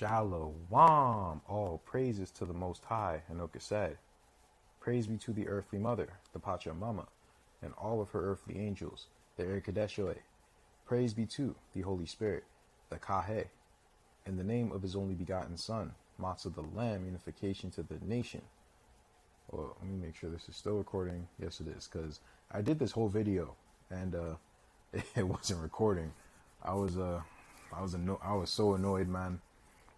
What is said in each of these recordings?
Shalom. All praises to the Most High. Anoka said, praise be to the earthly mother, the Pachamama, and all of her earthly angels, the Erikadeshoe. Praise be to the Holy Spirit, the Kahe, in the name of his only begotten Son, Motsah the Lamb, unification to the nation. Well, let me make sure this is still recording. Yes, it is, because I did this whole video and it wasn't recording. I was so annoyed, man.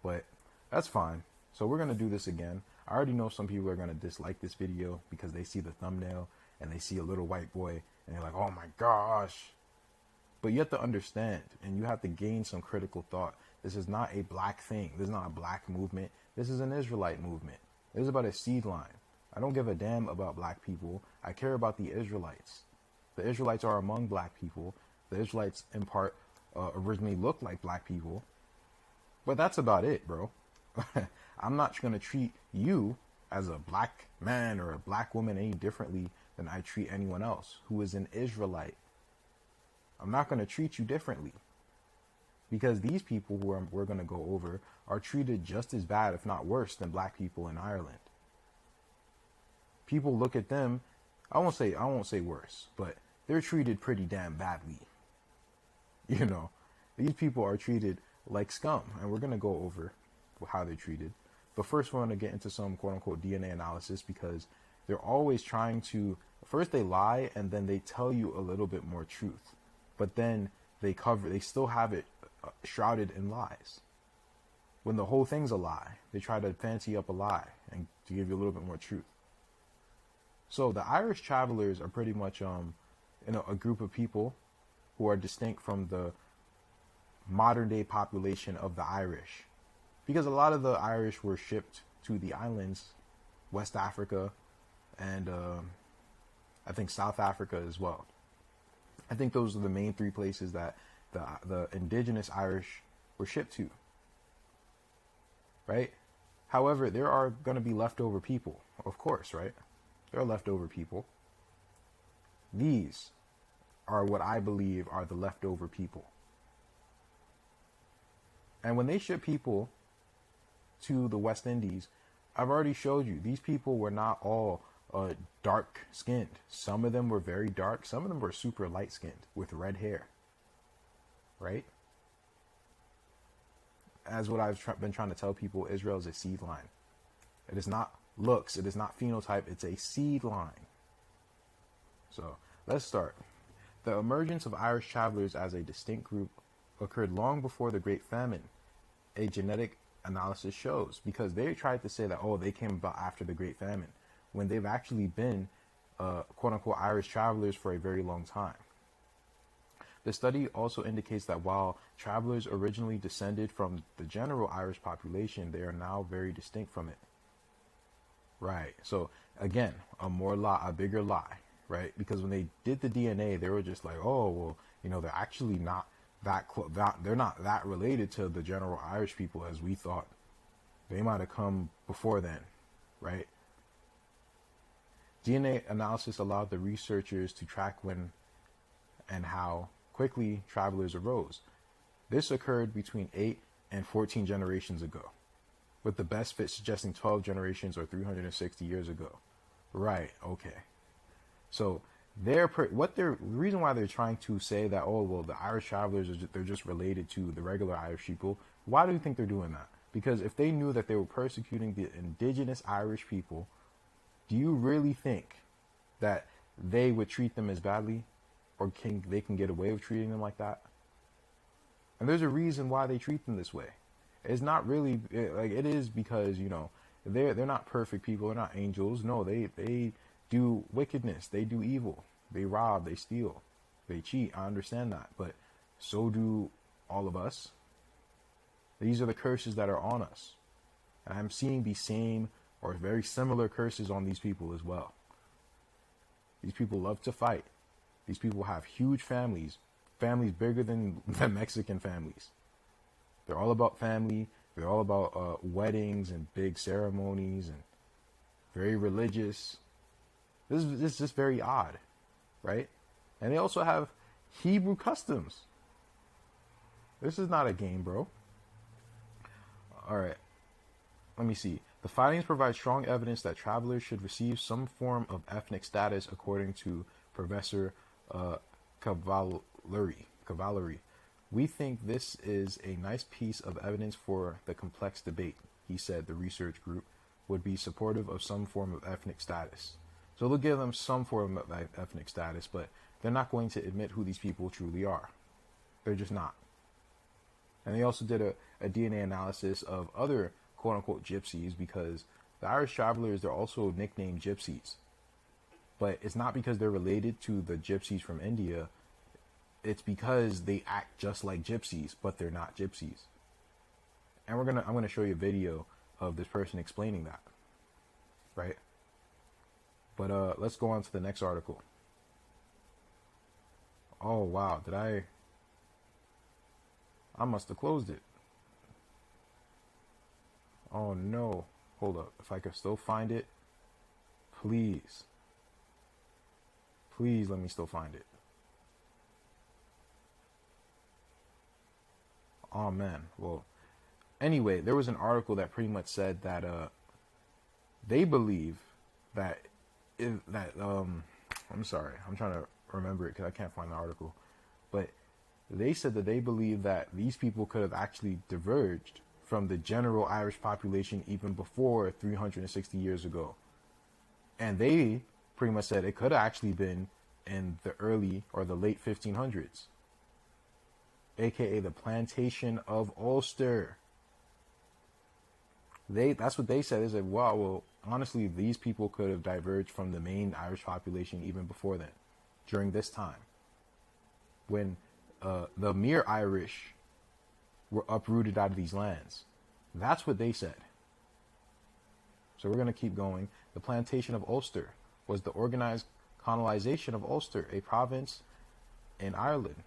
But that's fine. So we're going to do this again. I already know some people are going to dislike this video because they see the thumbnail and they see a little white boy and they're like, oh my gosh. But you have to understand and you have to gain some critical thought. This is not a black thing. This is not a black movement. This is an Israelite movement. This is about a seed line. I don't give a damn about black people. I care about the Israelites. The Israelites are among black people. The Israelites in part originally looked like black people. But that's about it, bro. I'm not going to treat you as a black man or a black woman any differently than I treat anyone else who is an Israelite. I'm not going to treat you differently. Because these people who we're going to go over are treated just as bad, if not worse, than black people in Ireland. People look at them, I won't say worse, but they're treated pretty damn badly. You know, these people are treated like scum, and we're going to go over how they're treated. But first, we're going to get into some quote-unquote DNA analysis because they're always trying to, first they lie, and then they tell you a little bit more truth. But then they still have it shrouded in lies. When the whole thing's a lie, they try to fancy up a lie and to give you a little bit more truth. So the Irish travelers are pretty much a group of people who are distinct from the modern day population of the Irish, because a lot of the Irish were shipped to the islands, West Africa, and I think South Africa as well. I think those are the main three places that the indigenous Irish were shipped to, right? However, there are going to be leftover people, of course, right? There are leftover people. These are what I believe are the leftover people. And when they ship people to the West Indies, I've already showed you, these people were not all dark skinned. Some of them were very dark. Some of them were super light skinned with red hair. Right? As what I've been trying to tell people, Israel is a seed line. It is not looks. It is not phenotype. It's a seed line. So let's start. The emergence of Irish travelers as a distinct group occurred long before the Great Famine, a genetic analysis shows, because they tried to say that, oh, they came about after the Great Famine, when they've actually been quote-unquote Irish travelers for a very long time. The study also indicates that while travelers originally descended from the general Irish population, they are now very distinct from it. Right. So again, a bigger lie, right? Because when they did the DNA, they were just like, oh, well, they're actually not they're not that related to the general Irish people as we thought. They might have come before then, right? DNA analysis allowed the researchers to track when and how quickly travelers arose. This occurred between 8 and 14 generations ago, with the best fit suggesting 12 generations or 360 years ago. Right, okay. So the reason why they're trying to say that, oh, well, the Irish travelers, they're just related to the regular Irish people. Why do you think they're doing that? Because if they knew that they were persecuting the indigenous Irish people, do you really think that they would treat them as badly, or they can get away with treating them like that? And there's a reason why they treat them this way. It's not really it is because, they're not perfect people. They're not angels. No, they do wickedness, they do evil, they rob, they steal, they cheat. I understand that, but so do all of us. These are the curses that are on us, and I'm seeing the same or very similar curses on these people as well. These people love to fight. These people have huge families bigger than the Mexican families. They're all about family. They're all about weddings and big ceremonies and very religious. This is just very odd, right? And they also have Hebrew customs. This is not a game, bro. All right. Let me see. The findings provide strong evidence that travelers should receive some form of ethnic status, according to Professor Cavalry. We think this is a nice piece of evidence for the complex debate. He said the research group would be supportive of some form of ethnic status. So they'll give them some form of ethnic status, but they're not going to admit who these people truly are. They're just not. And they also did a DNA analysis of other quote-unquote gypsies, because the Irish travelers, they're also nicknamed gypsies. But it's not because they're related to the gypsies from India. It's because they act just like gypsies, but they're not gypsies. And I'm gonna show you a video of this person explaining that, right? But let's go on to the next article. Oh wow, I must have closed it. Oh no, hold up. If I could still find it, please let me still find it. Oh man, well, anyway, there was an article that pretty much said that they believe that I'm sorry, I'm trying to remember it because I can't find the article, but they said that they believe that these people could have actually diverged from the general Irish population even before 360 years ago. And they pretty much said it could have actually been in the early or the late 1500s, aka the Plantation of Ulster. That's what they said. They said, wow, well, honestly, these people could have diverged from the main Irish population even before then, during this time, when the mere Irish were uprooted out of these lands. That's what they said. So we're going to keep going. The Plantation of Ulster was the organized colonization of Ulster, a province in Ireland,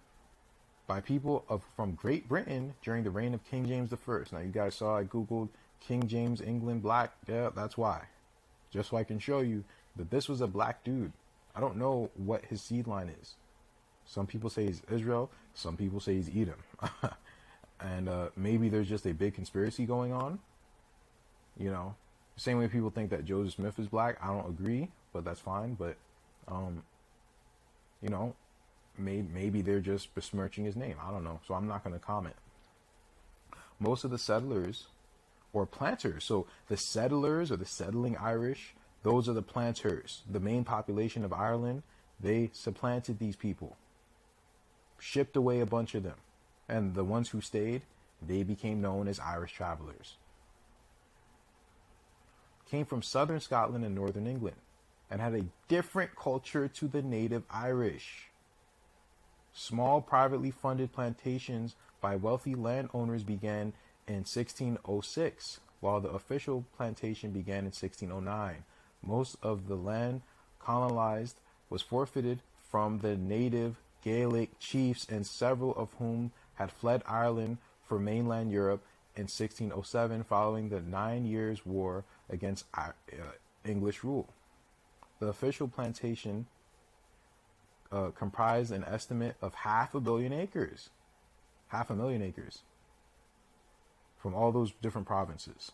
by people from Great Britain during the reign of King James I. Now, you guys saw I Googled King James, England, black. Yeah, that's why. Just so I can show you that this was a black dude. I don't know what his seed line is. Some people say he's Israel. Some people say he's Edom. And maybe there's just a big conspiracy going on. You know, same way people think that Joseph Smith is black. I don't agree, but that's fine. But, you know, maybe they're just besmirching his name. I don't know. So I'm not going to comment. Most of the settlers or planters. So the settlers or the settling Irish, those are the planters. The main population of Ireland, they supplanted these people, shipped away a bunch of them. And the ones who stayed, they became known as Irish travelers. Came from southern Scotland and northern England and had a different culture to the native Irish. Small privately funded plantations by wealthy landowners began in 1606, while the official plantation began in 1609. Most of the land colonized was forfeited from the native Gaelic chiefs, and several of whom had fled Ireland for mainland Europe in 1607 following the 9 Years' War against English rule. The official plantation comprised an estimate of 500 million acres. 500,000 acres from all those different provinces.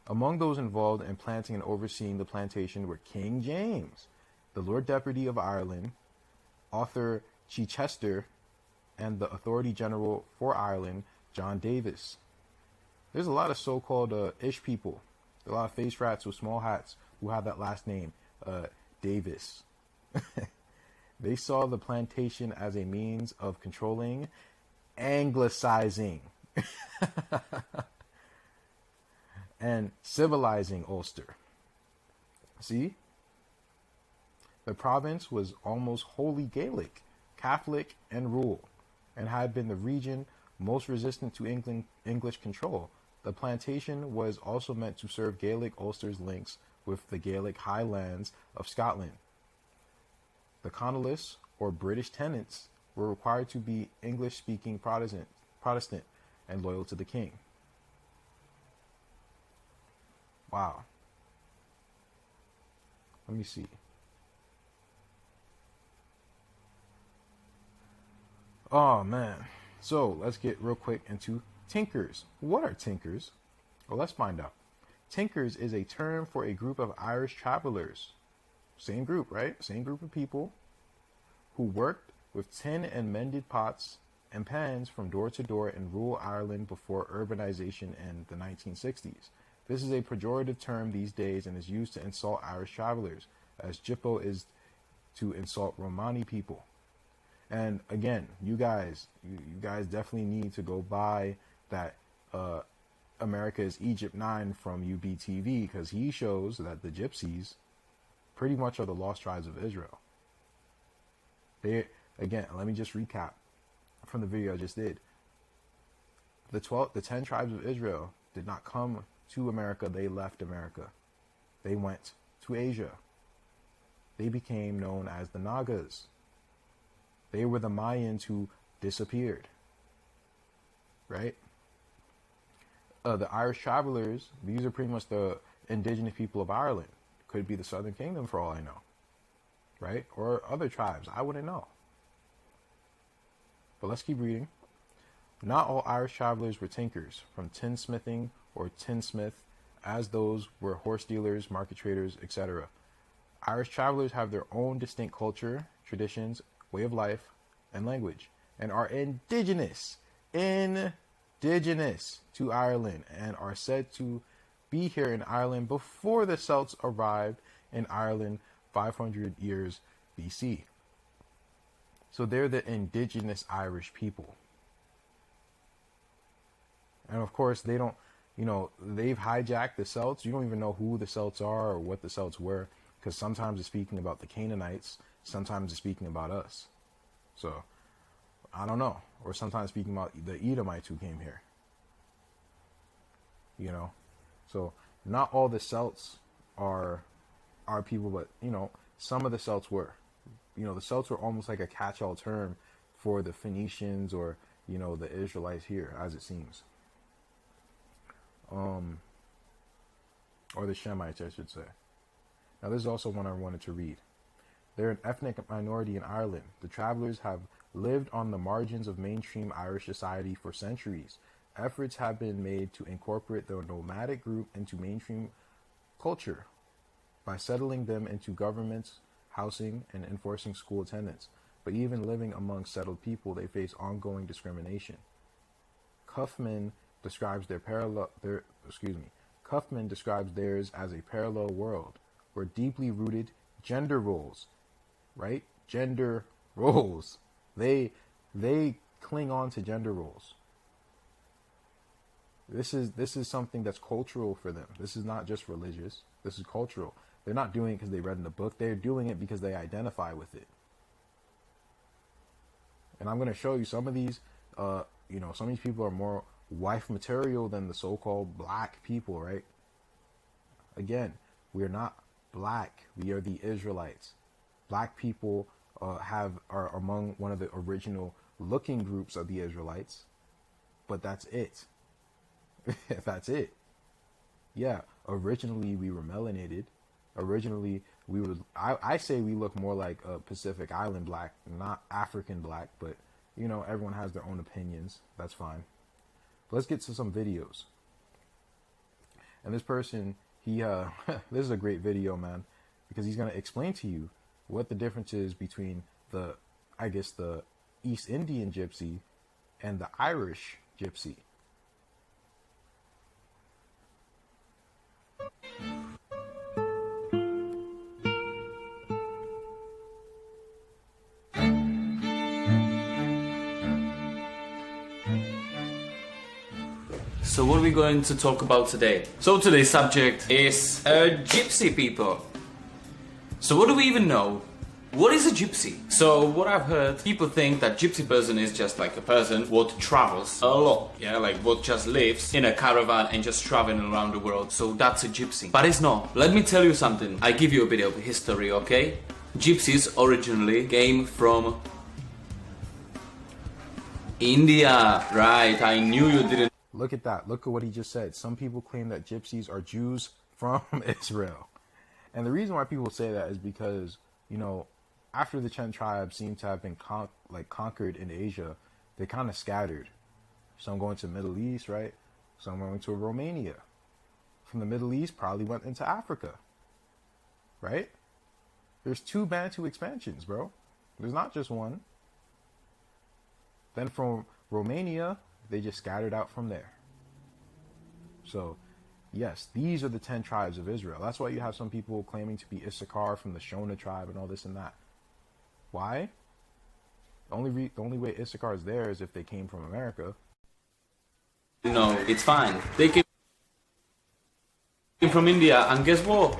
Among those involved in planting and overseeing the plantation were King James, the Lord Deputy of Ireland, Arthur Chichester, and the Authority General for Ireland, John Davis. There's a lot of so-called ish people, a lot of face rats with small hats who have that last name, Davis. They saw the plantation as a means of controlling, anglicizing, and civilizing Ulster. See? The province was almost wholly Gaelic, Catholic, and rural, and had been the region most resistant to English control. The plantation was also meant to serve Gaelic Ulster's links with the Gaelic Highlands of Scotland. The colonists, or British tenants, were required to be English-speaking Protestant and loyal to the king. Wow. Let me see. Oh, man. So let's get real quick into Tinkers. What are tinkers? Well, let's find out. Tinkers is a term for a group of Irish travelers. Same group, right? Same group of people who worked with tin and mended pots and pans from door to door in rural Ireland before urbanization in the 1960s. This is a pejorative term these days and is used to insult Irish travelers, as Gypo is to insult Romani people. And again, you guys definitely need to go buy that America is Egypt 9 from UBTV, because he shows that the Gypsies pretty much are the lost tribes of Israel. Again, let me just recap from the video I just did. The 10 tribes of Israel did not come to America, they left America. They went to Asia. They became known as the Nagas. They were the Mayans who disappeared. Right? The Irish travelers, these are pretty much the indigenous people of Ireland. Could be the Southern Kingdom for all I know. Right? Or other tribes. I wouldn't know. But let's keep reading. Not all Irish travelers were tinkers, from tinsmithing or tinsmith, as those were horse dealers, market traders, etc. Irish travelers have their own distinct culture, traditions, way of life, and language, and are indigenous to Ireland, and are said to be here in Ireland before the Celts arrived in Ireland 500 years BC. So they're the indigenous Irish people. And of course, they don't, they've hijacked the Celts. You don't even know who the Celts are or what the Celts were, because sometimes it's speaking about the Canaanites, sometimes it's speaking about us. So, I don't know. Or sometimes speaking about the Edomites who came here. So not all the Celts are people, but, some of the Celts were. The Celts were almost like a catch-all term for the Phoenicians or, the Israelites here, as it seems. Or the Shemites, I should say. Now, this is also one I wanted to read. They're an ethnic minority in Ireland. The travelers have lived on the margins of mainstream Irish society for centuries. Efforts have been made to incorporate the nomadic group into mainstream culture by settling them into governments, housing, and enforcing school attendance. But even living among settled people, they face ongoing discrimination. Kaufman describes Kaufman describes theirs as a parallel world where deeply rooted gender roles, right? Gender roles. They cling on to gender roles. This is something that's cultural for them. This is not just religious. This is cultural. They're not doing it because they read in the book. They're doing it because they identify with it. And I'm going to show you some of these, some of these people are more wife material than the so-called black people, right? Again, we're not black. We are the Israelites. Black people are among one of the original looking groups of the Israelites, but that's it. That's it. Yeah, originally we were melanated. Originally we were, I say we look more like a Pacific Island black, not African black, but everyone has their own opinions. That's fine. But let's get to some videos. And this person, this is a great video, man, because he's going to explain to you what the difference is between the East Indian Gypsy and the Irish Gypsy. So what are we going to talk about today? So today's subject is gypsy people. So what do we even know? What is a gypsy? So what I've heard, people think that gypsy person is just like a person what travels a lot. Yeah, like what just lives in a caravan and just traveling around the world. So that's a gypsy. But it's not. Let me tell you something. I give you a bit of history, okay? Gypsies originally came from India. Right, I knew you didn't. Look at that. Look at what he just said. Some people claim that gypsies are Jews from Israel. And the reason why people say that is because, after the 10 tribes seem to have been conquered in Asia, they kind of scattered. Some going to the Middle East, right? Some going to Romania. From the Middle East, probably went into Africa, right? There's 2 Bantu expansions, bro. There's not just one. Then from Romania, they just scattered out from there. So, yes, these are the 10 tribes of Israel. That's why you have some people claiming to be Issachar from the Shona tribe and all this and that. Why? The only way Issachar is there is if they came from America. No, it's fine. They came from India, and guess what?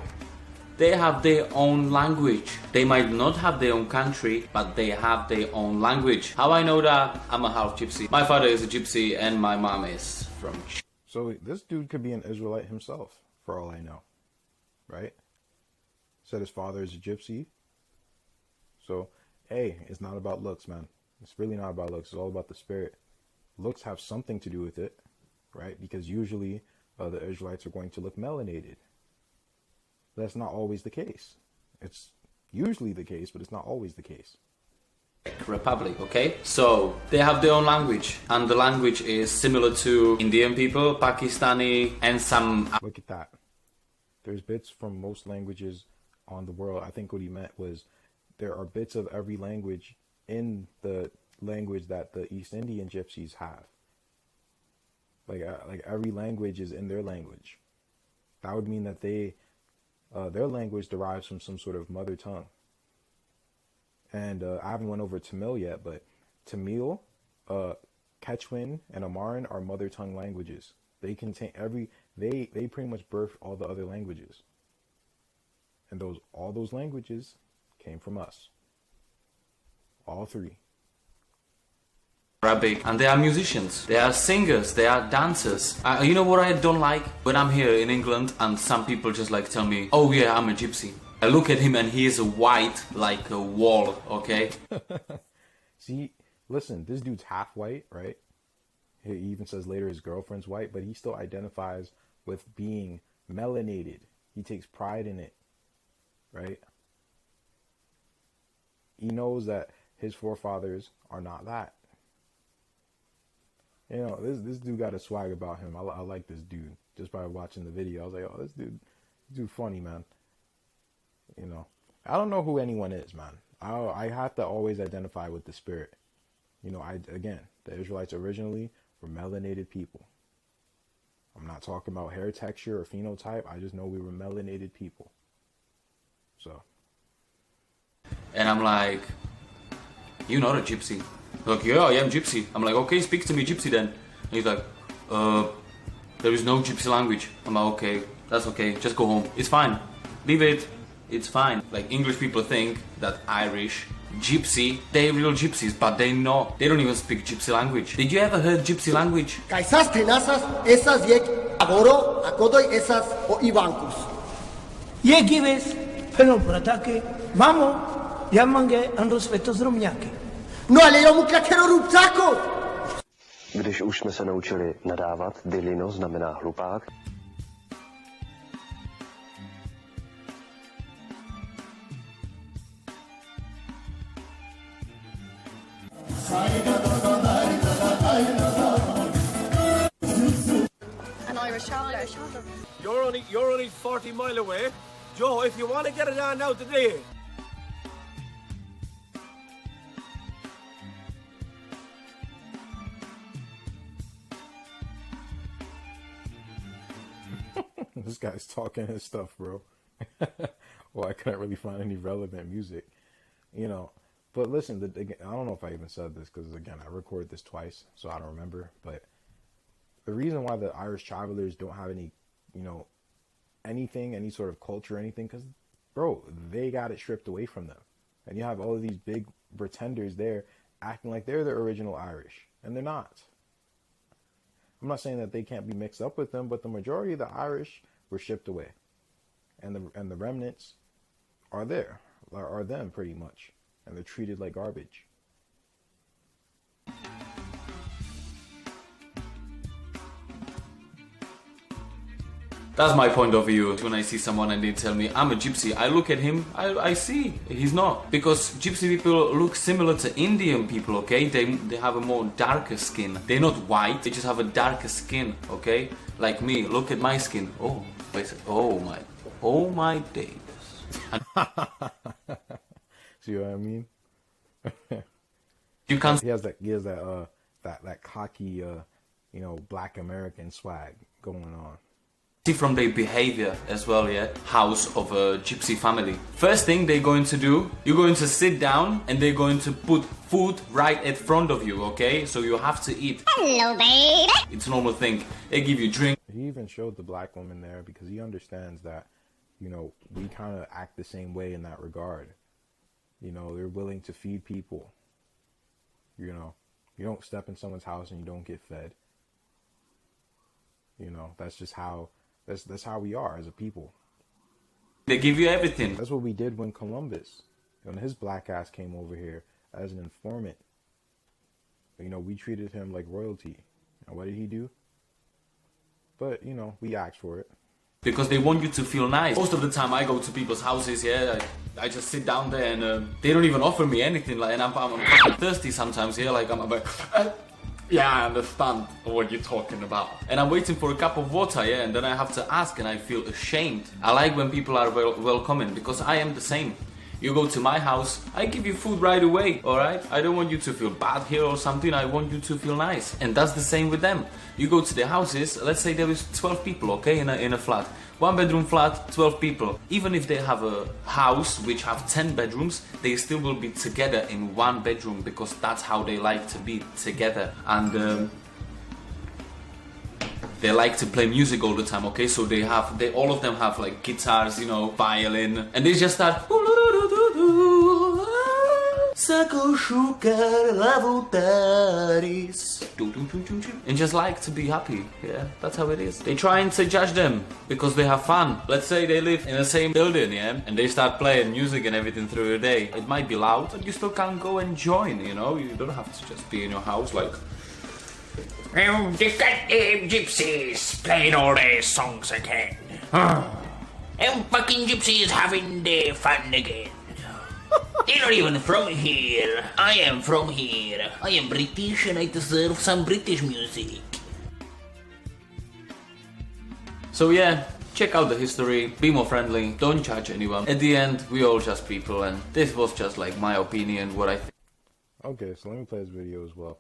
They have their own language. They might not have their own country, but they have their own language. How I know that? I'm a half gypsy. My father is a gypsy and my mom is from... So this dude could be an Israelite himself, for all I know. Right? Said his father is a gypsy. So, hey, it's not about looks, man. It's really not about looks. It's all about the spirit. Looks have something to do with it, right? Because usually the Israelites are going to look melanated. That's not always the case. It's usually the case, but it's not always the case. Republic, okay? So they have their own language, and the language is similar to Indian people, Pakistani, and some... Look at that. There's bits from most languages on the world. I think what he meant was there are bits of every language in the language that the East Indian gypsies have. Like every language is in their language. That would mean that their language derives from some sort of mother tongue. And I haven't went over Tamil yet, but Tamil, Quechuan, and Amaran are mother tongue languages. They contain they pretty much birthed all the other languages. And all those languages came from us. All 3. Arabic, and they are musicians, they are singers, they are dancers. You know what I don't like? When I'm here in England and some people just like tell me, oh yeah, I'm a gypsy. I look at him and he is white like a wall, okay? See, listen, this dude's half white, right? He even says later his girlfriend's white, but he still identifies with being melanated. He takes pride in it, right? He knows that his forefathers are not that. You know, this dude got a swag about him. I like this dude. Just by watching the video, I was like, oh, this dude funny, man. You know, I don't know who anyone is, man. I have to always identify with the spirit. You know, again, the Israelites originally were melanated people. I'm not talking about hair texture or phenotype. I just know we were melanated people. So. And I'm like, you're not a gypsy. Like, yeah, I am gypsy. I'm like, okay, speak to me gypsy then. And he's like, there is no gypsy language. I'm like, okay, that's okay, just go home. It's fine. Leave it. It's fine. Like, English people think that Irish, gypsy, they're real gypsies, but they're not. They don't even speak gypsy language. Did you ever heard gypsy language? Kaisas tenasas esas yek agoro akodoy esas o ivancus. Yegives penopratake mamo yamange andros vetos dromňáky. No ale jo mu klakero rubcáko. Když už jsme se naučili nadávat, dilino znamená hlupák. An Irish traveller. You're only 40 miles away. Joe, if you want to get it on now today. This guy's talking his stuff, bro. Well, I couldn't really find any relevant music, you know. But listen, I don't know if I even said this because, again, I recorded this twice, so I don't remember. But the reason why the Irish travelers don't have any, you know, anything, any sort of culture or anything, because, bro, they got it stripped away from them. And you have all of these big pretenders there acting like they're the original Irish, and they're not. I'm not saying that they can't be mixed up with them, but the majority of the Irish were shipped away. And the remnants are them pretty much. And they're treated like garbage. That's my point of view. When I see someone and they tell me I'm a gypsy, I look at him, I see he's not. Because gypsy people look similar to Indian people, okay? They have a more darker skin. They're not white, they just have a darker skin, okay? Like me, look at my skin. Oh, wait, oh my days. See what I mean? You can't. He has that cocky, Black American swag going on. See from their behavior as well, yeah? House of a gypsy family. First thing they're going to do, you're going to sit down and they're going to put food right in front of you, okay? So you have to eat. Hello, baby. It's a normal thing. They give you drink. He even showed the black woman there because he understands that, we kind of act the same way in that regard. They're willing to feed people. You don't step in someone's house and you don't get fed. That's just how, that's how we are as a people. They give you everything. That's what we did when Columbus, when his black ass came over here as an informant. We treated him like royalty. And what did he do? But, we asked for it. Because they want you to feel nice. Most of the time I go to people's houses, yeah, I just sit down there and they don't even offer me anything. And I'm fucking thirsty sometimes, yeah, like I'm like, yeah, I understand what you're talking about. And I'm waiting for a cup of water, yeah, and then I have to ask and I feel ashamed. I like when people are welcoming because I am the same. You go to my house, I give you food right away, alright? I don't want you to feel bad here or something, I want you to feel nice. And that's the same with them. You go to their houses, let's say there is 12 people, okay, in a flat. 1-bedroom flat, 12 people. Even if they have a house which have 10 bedrooms, they still will be together in one bedroom because that's how they like to be together. And they like to play music all the time, okay? So all of them have like guitars, violin, and they just start and just like to be happy. Yeah, that's how it is. They trying to judge them because they have fun. Let's say they live in the same building, yeah, and they start playing music and everything through the day. It might be loud, but you still can go and join, you don't have to just be in your house like gypsies playing all their songs again. Fucking gypsies having their fun again. They're not even from here. I am from here. I am British and I deserve some British music. So yeah, check out the history, be more friendly, don't judge anyone. At the end, we all just people, and this was just like my opinion, what I think. Okay, so let me play this video as well.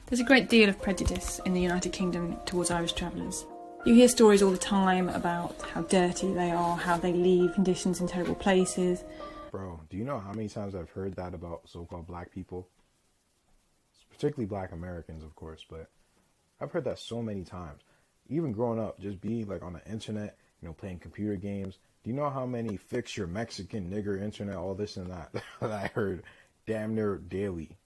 There's a great deal of prejudice in the United Kingdom towards Irish travellers. You hear stories all the time about how dirty they are, how they leave conditions in terrible places. Bro, do you know how many times I've heard that about so-called black people? Particularly black Americans, of course, but I've heard that so many times. Even growing up, just being like on the internet, playing computer games. Do you know how many fix your Mexican nigger internet, all this and that, that I heard damn near daily?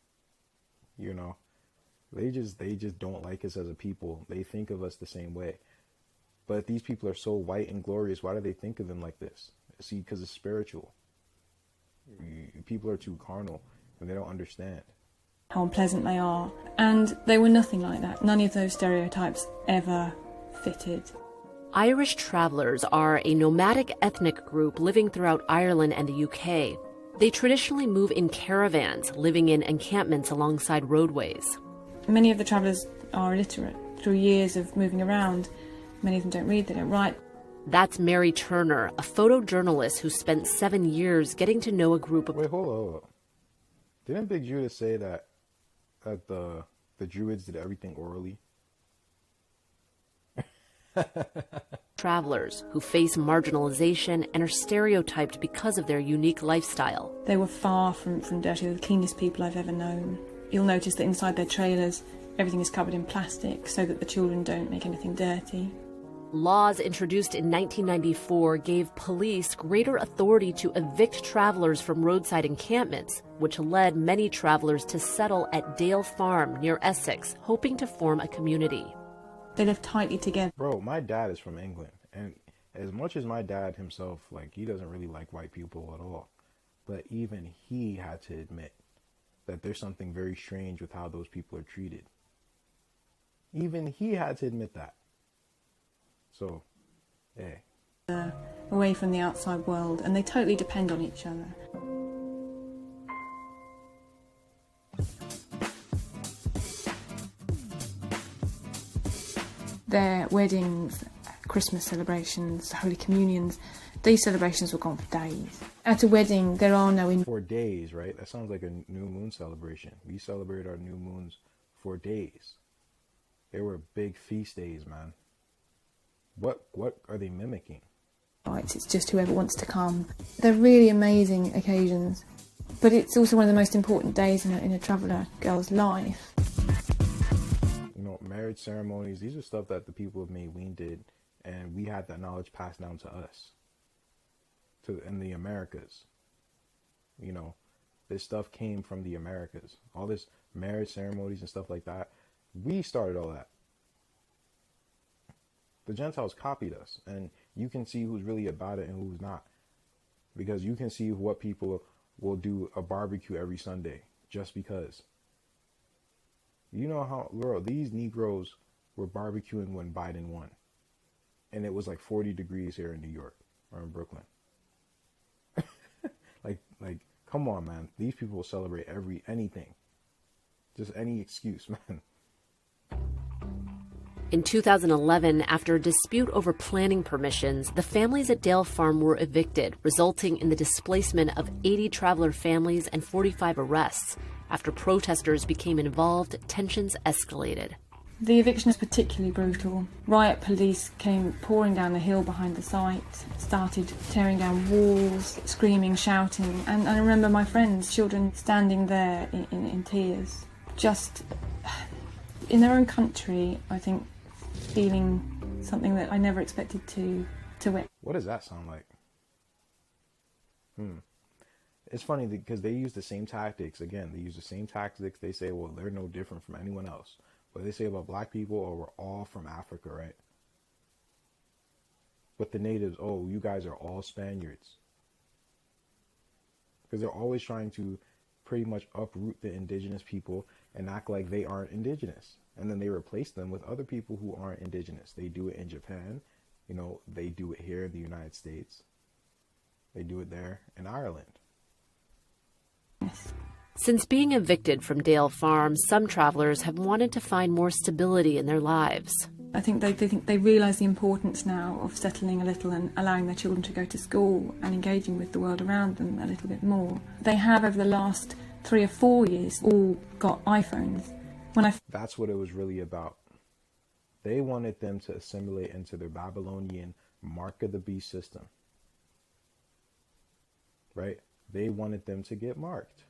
They just don't like us as a people. They think of us the same way. But these people are so white and glorious. Why do they think of them like this? See, because it's spiritual. People are too carnal and they don't understand how unpleasant they are. And they were nothing like that. None of those stereotypes ever fitted. Irish travellers are a nomadic ethnic group living throughout Ireland and the UK. They traditionally move in caravans, living in encampments alongside roadways. Many of the travellers are illiterate. Through years of moving around, many of them don't read, they don't write. That's Mary Turner, a photojournalist who spent 7 years getting to know a group of... Wait, hold up. Didn't Big Judah say that the Druids did everything orally? Travelers who face marginalization and are stereotyped because of their unique lifestyle. They were far from dirty. They're the cleanest people I've ever known. You'll notice that inside their trailers, everything is covered in plastic so that the children don't make anything dirty. Laws introduced in 1994 gave police greater authority to evict travelers from roadside encampments, which led many travelers to settle at Dale Farm near Essex, hoping to form a community. They live tightly together. Bro, my dad is from England, and as much as my dad himself, he doesn't really like white people at all, but even he had to admit that there's something very strange with how those people are treated. Even he had to admit that. So, Yeah. Away from the outside world, and they totally depend on each other. Their weddings, Christmas celebrations, Holy Communions, these celebrations were gone for days. At a wedding, there are no... For days, right? That sounds like a new moon celebration. We celebrate our new moons for days. They were big feast days, man. What are they mimicking? It's just whoever wants to come. They're really amazing occasions, but it's also one of the most important days in a traveller girl's life. You know, marriage ceremonies, these are stuff that the people of Maine did, and we had that knowledge passed down to us, in the Americas. You know, this stuff came from the Americas. All this marriage ceremonies and stuff like that, we started all that. The Gentiles copied us, and you can see who's really about it and who's not, because you can see what people will do a barbecue every Sunday just because. You know how, bro, these Negroes were barbecuing when Biden won, and it was like 40 degrees here in New York or in Brooklyn. like, come on, man. These people will celebrate anything, just any excuse, man. In 2011, after a dispute over planting permissions, the families at Dale Farm were evicted, resulting in the displacement of 80 traveler families and 45 arrests. After protesters became involved, tensions escalated. The eviction is particularly brutal. Riot police came pouring down the hill behind the site, started tearing down walls, screaming, shouting, and I remember my friends, children, standing there in tears, just in their own country, I think, feeling something that I never expected to witness. What does that sound like? It's funny because they use the same tactics. Again, they use the same tactics. They say, well, they're no different from anyone else. What they say about black people, or we're all from Africa, right? But the natives, oh, you guys are all Spaniards. Because they're always trying to pretty much uproot the indigenous people and act like they aren't indigenous. And then they replace them with other people who aren't indigenous. They do it in Japan. You know, they do it here in the United States. They do it there in Ireland. Since being evicted from Dale Farm, some travelers have wanted to find more stability in their lives. I think they realise the importance now of settling a little and allowing their children to go to school and engaging with the world around them a little bit more. They have, over the last 3 or 4 years, all got iPhones. That's what it was really about. They wanted them to assimilate into their Babylonian mark of the beast system. Right? They wanted them to get marked.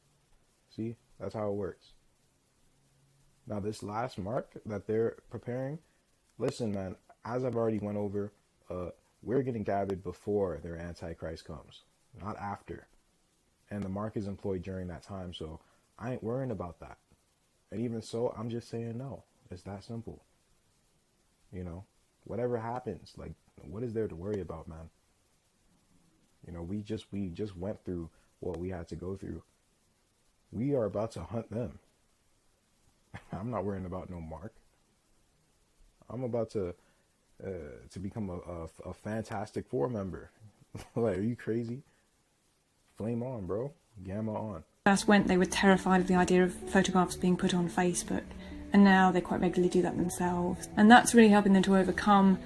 See? That's how it works. Now, this last mark that they're preparing, listen, man, as I've already went over, we're getting gathered before their Antichrist comes, not after. And the mark is employed during that time, so I ain't worrying about that. And even so, I'm just saying no. It's that simple. You know, whatever happens, like, what is there to worry about, man? You know, we just went through what we had to go through. We are about to hunt them. I'm not worrying about no mark. I'm about to become a Fantastic Four member. Like, are you crazy? Flame on, bro. Gamma on. First went, they were terrified of the idea of photographs being put on Facebook, and now they quite regularly do that themselves. And that's really helping them to overcome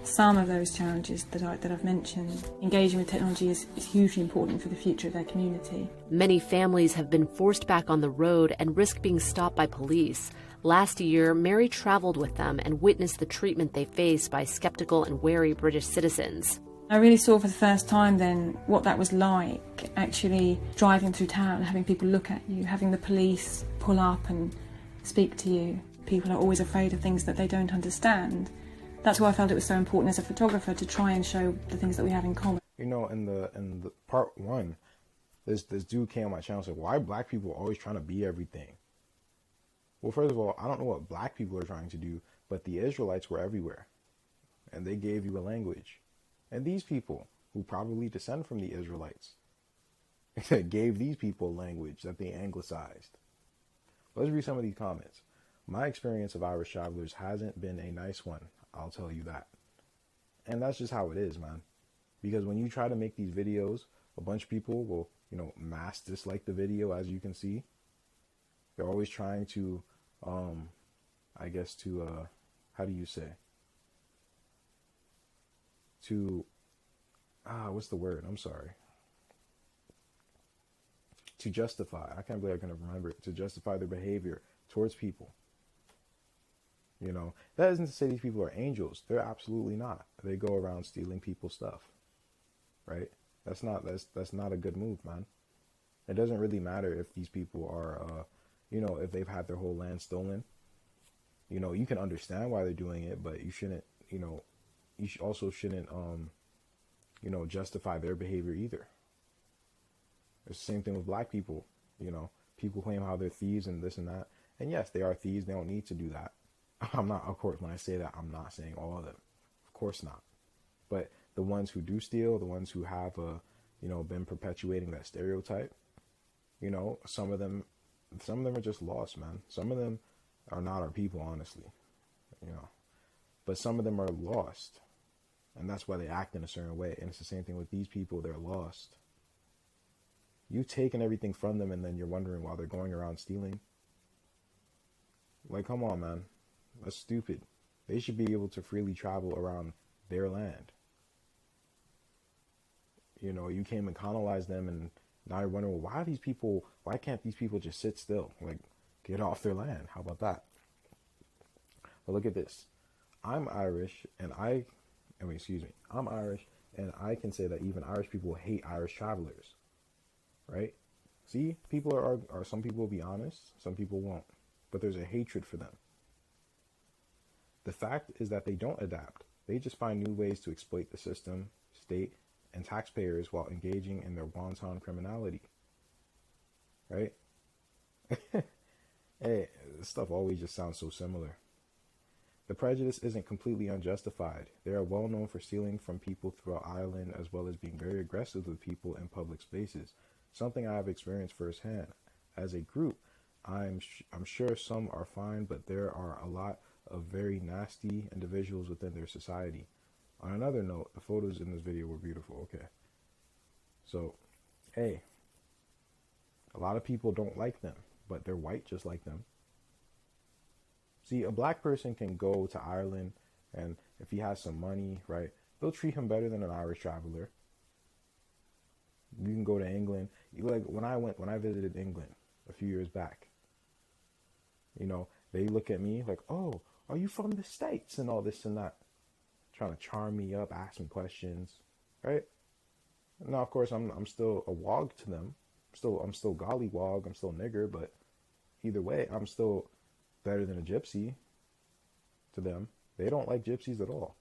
some of those challenges that I've mentioned. Engaging with technology is hugely important for the future of their community. Many families have been forced back on the road and risk being stopped by police. Last year, Mary traveled with them and witnessed the treatment they face by skeptical and wary British citizens. I really saw for the first time then what that was like, actually driving through town, having people look at you, having the police pull up and speak to you. People are always afraid of things that they don't understand. That's why I felt it was so important as a photographer to try and show the things that we have in common. You know, in the part 1, this dude came on my channel and said, why black people are always trying to be everything? Well, first of all, I don't know what black people are trying to do, but the Israelites were everywhere. And they gave you a language. And these people, who probably descend from the Israelites, gave these people language that they anglicized. Let's read some of these comments. My experience of Irish travelers hasn't been a nice one, I'll tell you that. And that's just how it is, man. Because when you try to make these videos, a bunch of people will, you know, mass dislike the video, as you can see. They're always trying to, I guess to, how do you say? To, what's the word? I'm sorry. To justify. I can't believe I can remember it. To justify their behavior towards people. You know, that isn't to say these people are angels. They're absolutely not. They go around stealing people's stuff, right? That's not a good move, man. It doesn't really matter if these people are, you know, if they've had their whole land stolen. You know, you can understand why they're doing it, but you shouldn't, you know, you also shouldn't, you know, justify their behavior either. It's the same thing with black people. You know, people claim how they're thieves and this and that. And yes, they are thieves. They don't need to do that. I'm not, of course, when I say that, I'm not saying all of them. Of course not. But the ones who do steal, the ones who have, you know, been perpetuating that stereotype, you know, some of them are just lost, man. Some of them are not our people, honestly, you know. But some of them are lost. And that's why they act in a certain way. And it's the same thing with these people. They're lost. You've taken everything from them, and then you're wondering why they're going around stealing. Like, come on, man. That's stupid. They should be able to freely travel around their land. You know, you came and colonized them, and now you're wondering, well, why can't these people just sit still? Like, get off their land. How about that? But look at this. I'm Irish, and I'm Irish, and I can say that even Irish people hate Irish travelers. Right? See, people are some people will be honest, some people won't. But there's a hatred for them. The fact is that they don't adapt. They just find new ways to exploit the system, state, and taxpayers while engaging in their wanton criminality. Right? Hey, this stuff always just sounds so similar. The prejudice isn't completely unjustified. They are well known for stealing from people throughout Ireland, as well as being very aggressive with people in public spaces. Something I have experienced firsthand. As a group, I'm sure some are fine, but there are a lot of very nasty individuals within their society. On another note, the photos in this video were beautiful. Okay. So, hey, a lot of people don't like them, but they're white just like them. See, a black person can go to Ireland, and if he has some money, right, they'll treat him better than an Irish traveler. You can go to England. Like when I visited England a few years back, you know, they look at me like, oh, are you from the States and all this and that, trying to charm me up, ask me questions, right? Now, of course, I'm still a wog to them. I'm still gollywog. I'm still nigger, but either way, I'm still better than a gypsy to them. They don't like gypsies at all.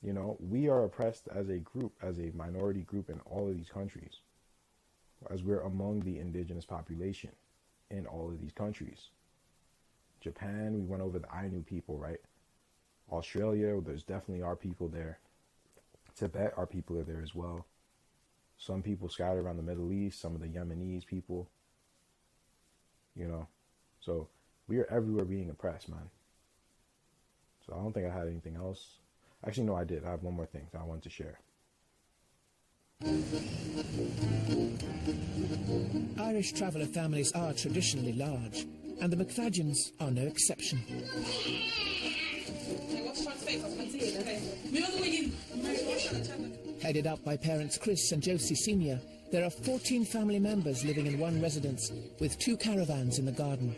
You know, we are oppressed as a group, as a minority group in all of these countries, as we're among the indigenous population in all of these countries. Japan, we went over the Ainu people, right? Australia, there's definitely our people there. Tibet, our people are there as well. Some people scattered around the Middle East, some of the Yemenis people, you know. So we are everywhere being oppressed, man. So I don't think I had anything else. Actually, no, I did. I have one more thing that I wanted to share. Irish traveller families are traditionally large, and the McFadgens are no exception. Headed up by parents Chris and Josie Sr., there are 14 family members living in one residence, with 2 caravans in the garden.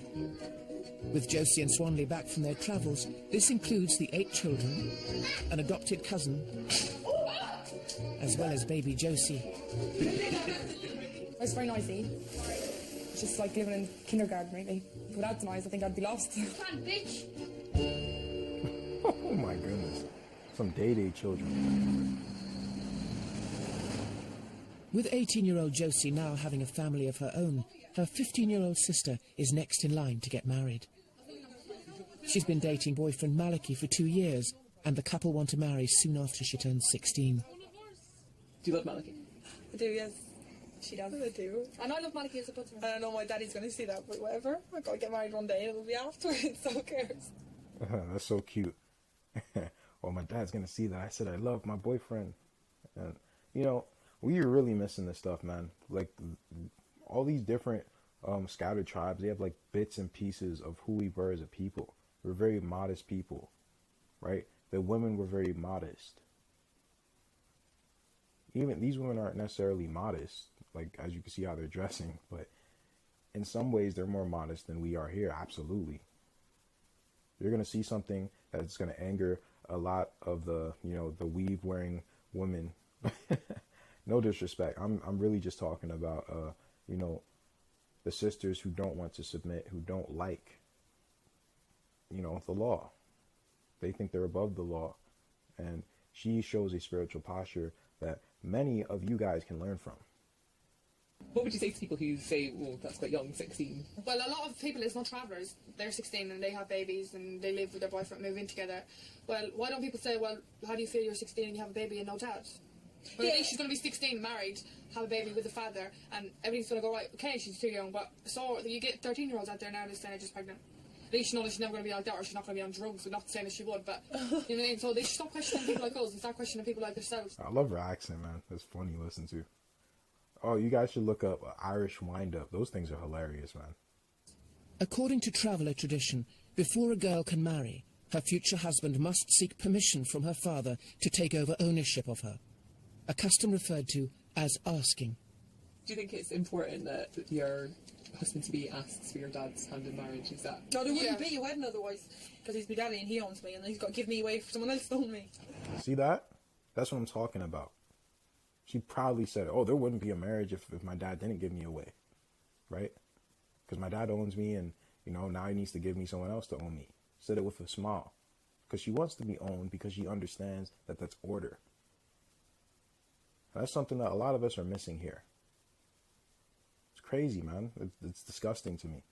With Josie and Swanley back from their travels, this includes the 8 children, an adopted cousin, as well as baby Josie. It's very noisy. It's just like living in kindergarten, really. Without the noise, I think I'd be lost. Come on, bitch! Oh my goodness. Some day-day children. With 18-year-old Josie now having a family of her own, her 15-year-old sister is next in line to get married. She's been dating boyfriend Maliki for 2 years, and the couple want to marry soon after she turns 16. Do you love Maliki? I do, yes. She does. I do. And I love Maliki as a brother. I don't know my daddy's going to see that, but whatever. I've got to get married one day and it'll be afterwards, so who cares? That's so cute. Well, my dad's gonna see that I said I love my boyfriend. And we are really missing this stuff, man. Like all these different scattered tribes, they have like bits and pieces of who we were as a people. We're very modest people, right? The women were very modest. Even these women aren't necessarily modest, like as you can see how they're dressing, but in some ways they're more modest than we are here. Absolutely. You're going to see something that's going to anger a lot of the weave wearing women. No disrespect. I'm really just talking about the sisters who don't want to submit, who don't like the law. They think they're above the law, and she shows a spiritual posture that many of you guys can learn from. What would you say to people who say, well, that's quite young, 16? Well, a lot of people, it's not travellers. They're 16 and they have babies and they live with their boyfriend, move in together. Well, why don't people say, well, how do you feel you're 16 and you have a baby and no dad? Well, at least she's going to be 16, married, have a baby with a father, and everything's going to go right. Okay, she's too young, but so you get 13-year-olds out there now this day just pregnant. At least you know that she's never going to be like that, or she's not going to be on drugs. We're not saying that she would, but you know what I mean? So they should stop questioning people like us and start questioning people like themselves. I love her accent, man. That's funny to listen to. Oh, you guys should look up Irish wind-up. Those things are hilarious, man. According to traveller tradition, before a girl can marry, her future husband must seek permission from her father to take over ownership of her, a custom referred to as asking. Do you think it's important that your husband-to-be asks for your dad's hand in marriage? Is that... No, there wouldn't be a wedding otherwise, because he's my daddy and he owns me, and he's got to give me away for someone else to own me. See that? That's what I'm talking about. She proudly said, oh, there wouldn't be a marriage if my dad didn't give me away, right? Because my dad owns me, and, now he needs to give me someone else to own me. Said it with a smile. Because she wants to be owned, because she understands that that's order. And that's something that a lot of us are missing here. It's crazy, man. It's disgusting to me.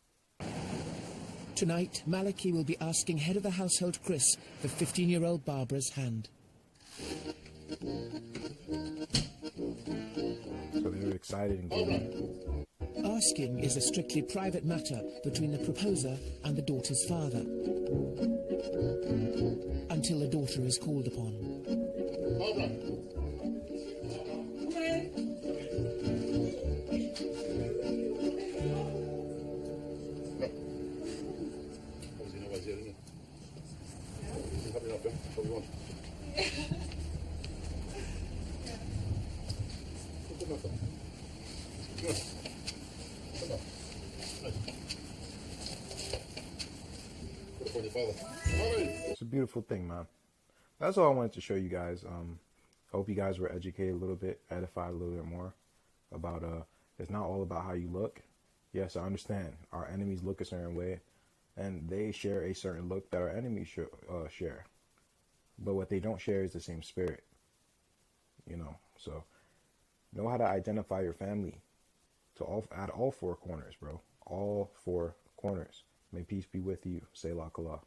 Tonight, Malachi will be asking head of the household Chris for 15-year-old Barbara's hand. So they were excited and giddy. Asking is a strictly private matter between the proposer and the daughter's father, until the daughter is called upon. It's a beautiful thing, man. That's all I wanted to show you guys. Hope you guys were educated a little bit, edified a little bit more about it's not all about how you look. Yes, I understand our enemies look a certain way, and they share a certain look that our enemies share. But what they don't share is the same spirit. So know how to identify your family at all four corners, bro. All four corners. May peace be with you. Selah Kalah.